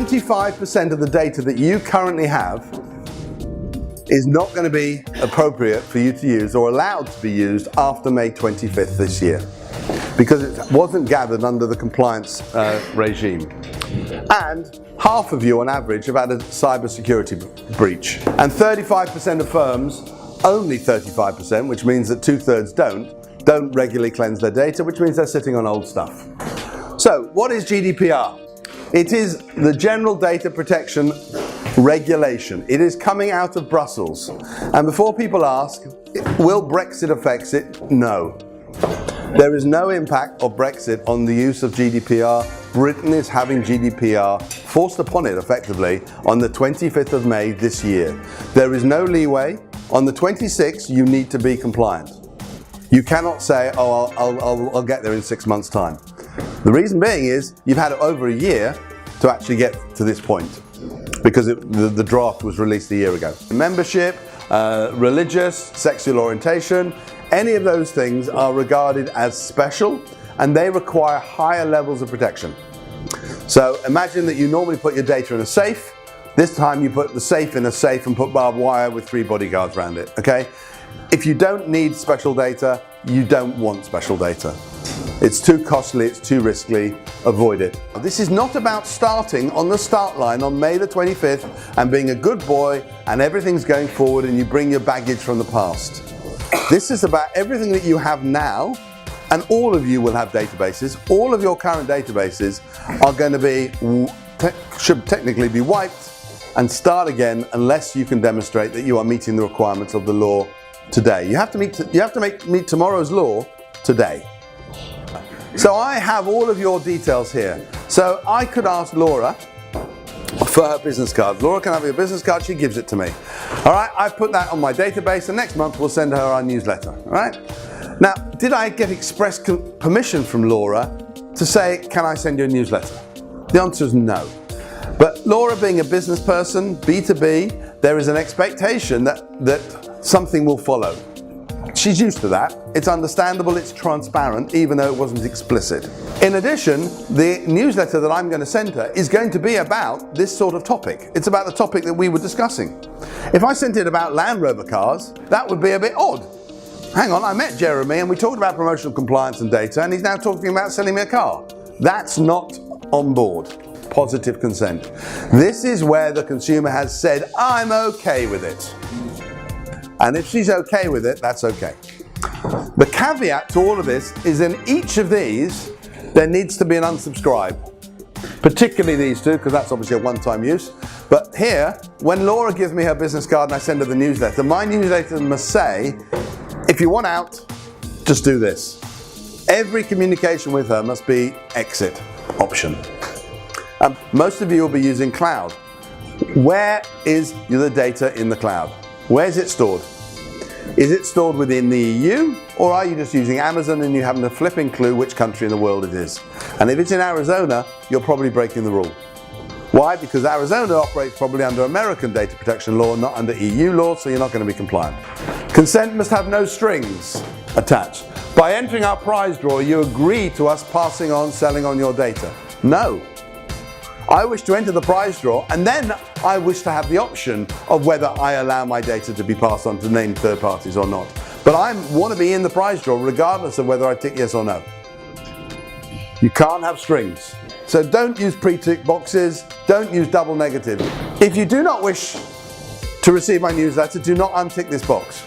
25% of the data that you currently have is not going to be appropriate for you to use or allowed to be used after May 25th this year, because it wasn't gathered under the compliance regime. And half of you on average have had a cybersecurity breach. And 35% of firms, only 35%, which means that 2/3 don't regularly cleanse their data, which means they're sitting on old stuff. So what is GDPR? It is the General Data Protection Regulation. It is coming out of Brussels. And before people ask, will Brexit affect it? No. There is no impact of Brexit on the use of GDPR. Britain is having GDPR forced upon it effectively on the 25th of May this year. There is no leeway. On the 26th, you need to be compliant. You cannot say, oh, I'll get there in 6 months' time. The reason being is you've had over a year to actually get to this point, because the draft was released a year ago. Membership, religious, sexual orientation, any of those things are regarded as special and they require higher levels of protection. So imagine that you normally put your data in a safe. This time you put the safe in a safe and put barbed wire with 3 bodyguards around it, okay? If you don't need special data, you don't want special data. It's too costly, it's too risky, avoid it. This is not about starting on the start line on May the 25th and being a good boy and everything's going forward and you bring your baggage from the past. This is about everything that you have now, and all of you will have databases. All of your current databases are going to be, should technically be wiped and start again unless you can demonstrate that you are meeting the requirements of the law today. You have to meet tomorrow's law today. So I have all of your details here. So I could ask Laura for her business card. Laura can have your business card, she gives it to me. All right, I put that on my database and next month we'll send her our newsletter, all right? Now, did I get express permission from Laura to say, can I send you a newsletter? The answer is no. But Laura being a business person, B2B, there is an expectation that something will follow. She's used to that. It's understandable, it's transparent, even though it wasn't explicit. In addition, the newsletter that I'm going to send her is going to be about this sort of topic. It's about the topic that we were discussing. If I sent it about Land Rover cars, that would be a bit odd. Hang on, I met Jeremy and we talked about promotional compliance and data, and he's now talking about selling me a car. That's not on board. Positive consent. This is where the consumer has said, I'm okay with it. And if she's okay with it, that's okay. The caveat to all of this is in each of these, there needs to be an unsubscribe. Particularly these two, because that's obviously a one-time use. But here, when Laura gives me her business card and I send her the newsletter, my newsletter must say, if you want out, just do this. Every communication with her must be exit option. Most of you will be using cloud. Where is the data in the cloud? Where's it stored? Is it stored within the EU, or are you just using Amazon and you haven't a flipping clue which country in the world it is? And if it's in Arizona, you're probably breaking the rule. Why? Because Arizona operates probably under American data protection law, not under EU law, so you're not going to be compliant. Consent must have no strings attached. By entering our prize draw, you agree to us passing on, selling on your data. No. I wish to enter the prize draw, and then I wish to have the option of whether I allow my data to be passed on to named third parties or not. But I want to be in the prize draw regardless of whether I tick yes or no. You can't have strings. So don't use pre-tick boxes, don't use double negative. If you do not wish to receive my newsletter, do not untick this box.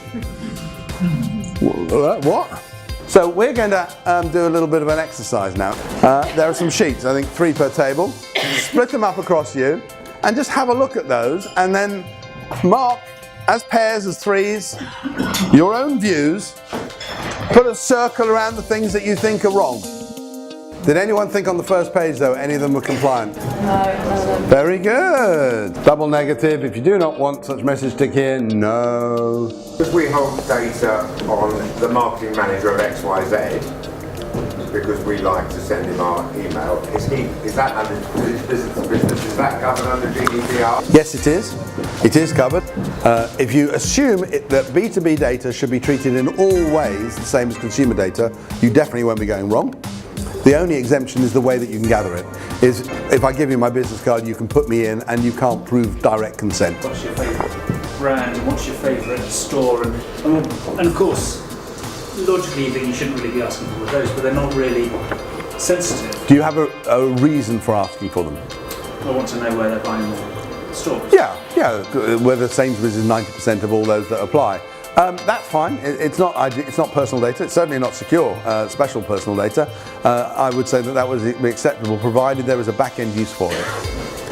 What? So we're going to do a little bit of an exercise now. There are some sheets, I think 3 per table. Split them up across you and just have a look at those and then mark as pairs, as threes, your own views. Put a circle around the things that you think are wrong. Did anyone think on the first page though any of them were compliant? No. Very good. Double negative, if you do not want such message, tick here, no. Because we hold data on the marketing manager of XYZ, because we like to send him our email, is that under business to business, is that covered under GDPR? Yes, it is. It is covered. If you assume that B2B data should be treated in all ways the same as consumer data, you definitely won't be going wrong. The only exemption is the way that you can gather it. Is if I give you my business card, you can put me in and you can't prove direct consent. What's your favourite brand and what's your favourite store? And of course, logically you think you shouldn't really be asking for those, but they're not really sensitive. Do you have a reason for asking for them? I want to know where they're buying more stores. Yeah, whether Sainsbury's is 90% of all those that apply. That's fine. It's not personal data. It's certainly not secure, special personal data. I would say that would be acceptable, provided there is a back-end use for it.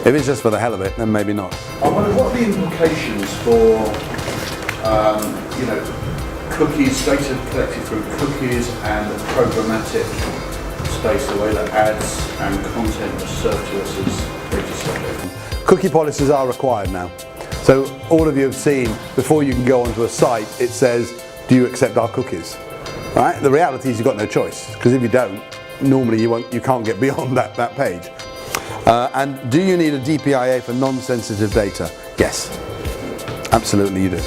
If it's just for the hell of it, then maybe not. I wonder what are the implications for, cookies, data collected through cookies and the programmatic space, the way that ads and content are served to us as legislative. Cookie policies are required now. So all of you have seen, before you can go onto a site, it says, do you accept our cookies? Right? The reality is you've got no choice, because if you don't, normally you can't get beyond that page. And do you need a DPIA for non-sensitive data? Yes, absolutely you do.